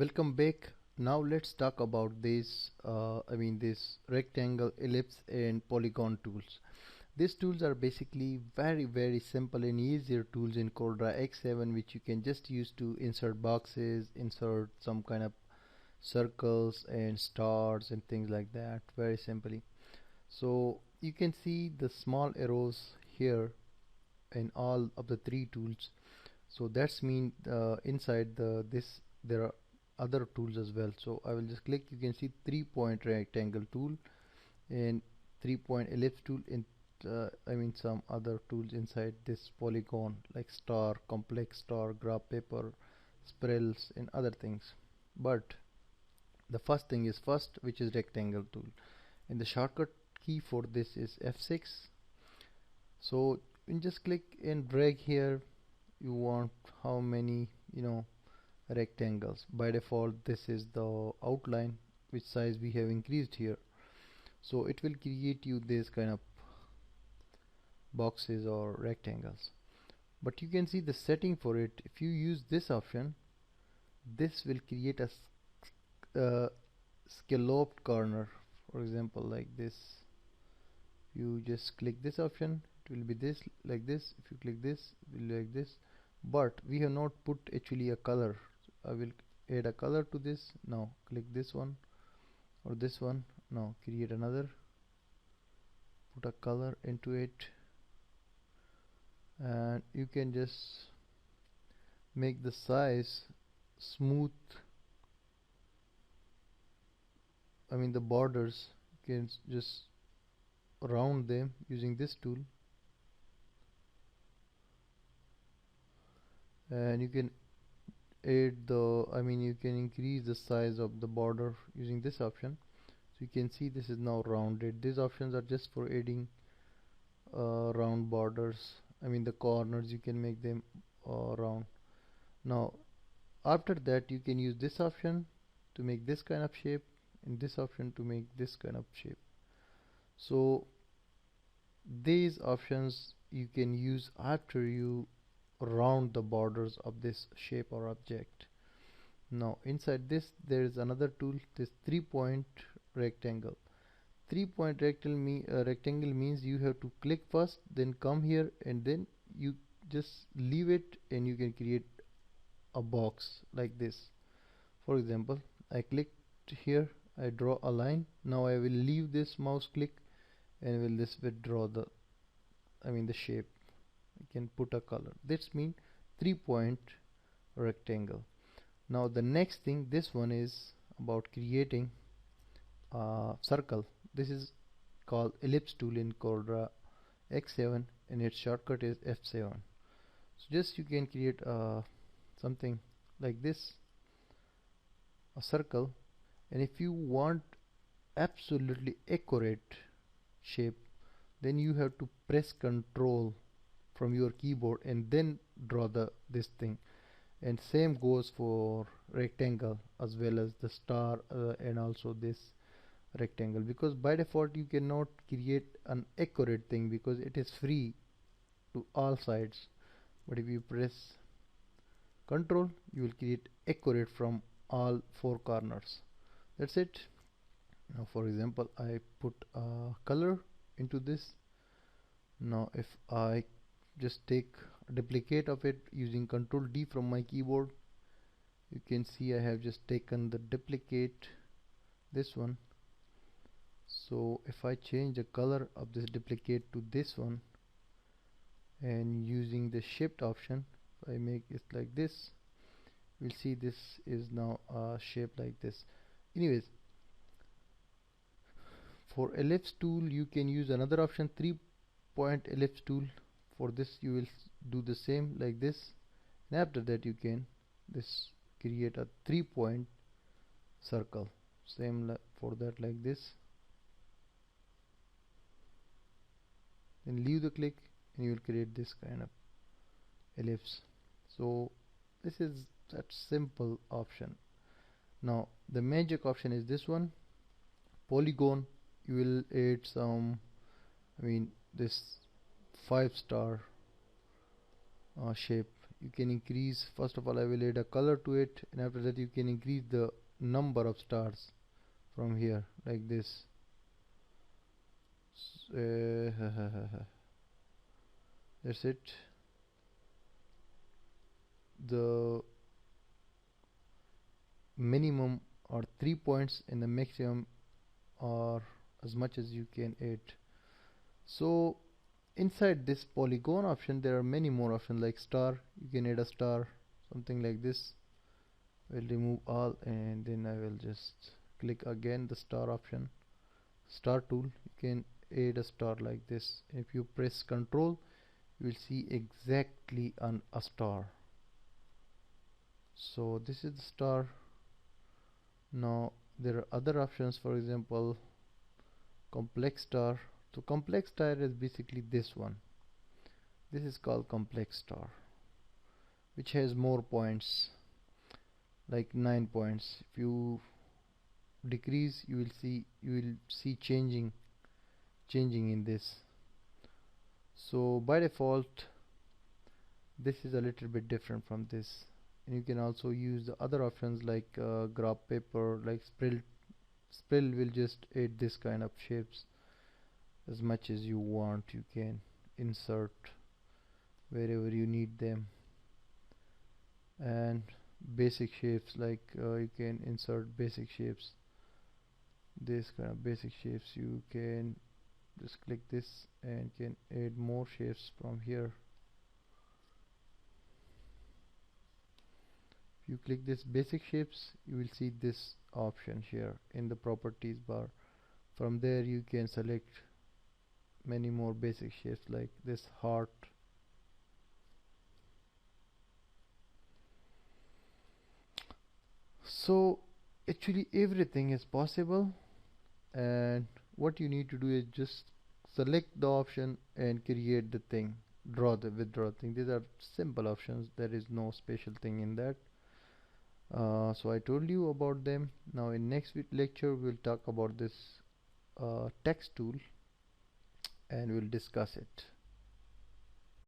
Welcome back. Now let's talk about this rectangle, ellipse and polygon tools. These tools are basically very simple and easier tools in Corel X7, which you can just use to insert boxes, insert some kind of circles and stars and things like that very simply. So you can see the small arrows here in all of the three tools. So that's mean inside this there are other tools as well. So I will just click. You can see 3-point rectangle tool and 3-point ellipse tool in some other tools inside this polygon like star, complex star, graph paper, spirals and other things. But the first thing is first, which is rectangle tool, and the shortcut key for this is F6. So you can just click and drag here. You want how many rectangles. By default this is the outline which size we have increased here, so it will create you this kind of boxes or rectangles. But you can see the setting for it. If you use this option, this will create a scalloped corner, for example like this. You just click this option, it will be this like this. If you click this, it will be like this. But we have not put actually a color. I will add a color to this. Now click this one or this one. Now create another, put a color into it, and you can just make the size smooth. The borders, you can just round them using this tool, and you can add the you can increase the size of the border using this option. So you can see this is now rounded. These options are just for adding round borders. The corners, you can make them round. Now after that you can use this option to make this kind of shape and this option to make this kind of shape. So these options you can use after you round the borders of this shape or object. Now inside this there is another tool, this 3-point rectangle. 3-point rectangle means you have to click first, then come here, and then you just leave it, and you can create a box like this. For example, I clicked here, I draw a line. Now I will leave this mouse click and will this withdraw the the shape. I can put a color. This means 3-point rectangle. Now the next thing, this one is about creating a circle. This is called ellipse tool in Corel X7, and its shortcut is F7. So just you can create something like this, a circle, and if you want absolutely accurate shape, then you have to press Control from your keyboard and then draw this thing. And same goes for rectangle as well as the star and also this rectangle, because by default you cannot create an accurate thing because it is free to all sides. But if you press Control, you will create accurate from all 4 corners. That's it. Now for example, I put a color into this. Now if I just take a duplicate of it using Control D from my keyboard, you can see I have just taken the duplicate, this one. So if I change the color of this duplicate to this one, and using the shift option, I make it like this, we'll see this is now a shape like this. Anyways, for ellipse tool you can use another option, 3-point ellipse tool. For this you will do the same like this, and after that you can create a 3-point circle. Same for that, like this. Then leave the click and you will create this kind of ellipse. So this is that simple option. Now the magic option is this one, polygon. You will add some this 5-star shape you can increase. First of all, I will add a color to it, and after that you can increase the number of stars from here like this. That's it. The minimum are 3 points and the maximum are as much as you can add. So inside this polygon option there are many more options like star. You can add a star, something like this. We'll remove all and then I will just click again the star option, star tool. You can add a star like this. If you press Ctrl, you will see exactly a star. So this is the star. Now there are other options, for example complex star. So complex star is basically this one. This is called complex star, which has more points, like 9 points. If you decrease, you will see changing in this. So by default this is a little bit different from this, and you can also use the other options like graph paper, like Spill will just add this kind of shapes as much as you want. You can insert wherever you need them, and basic shapes, like you can insert basic shapes, this kind of basic shapes. You can just click this and can add more shapes from here. If you click this basic shapes, you will see this option here in the properties bar. From there you can select many more basic shapes like this heart. So actually everything is possible, and what you need to do is just select the option and create the thing, withdraw thing. These are simple options, there is no special thing in that. So I told you about them. Now in next lecture we'll talk about this text tool and we'll discuss it.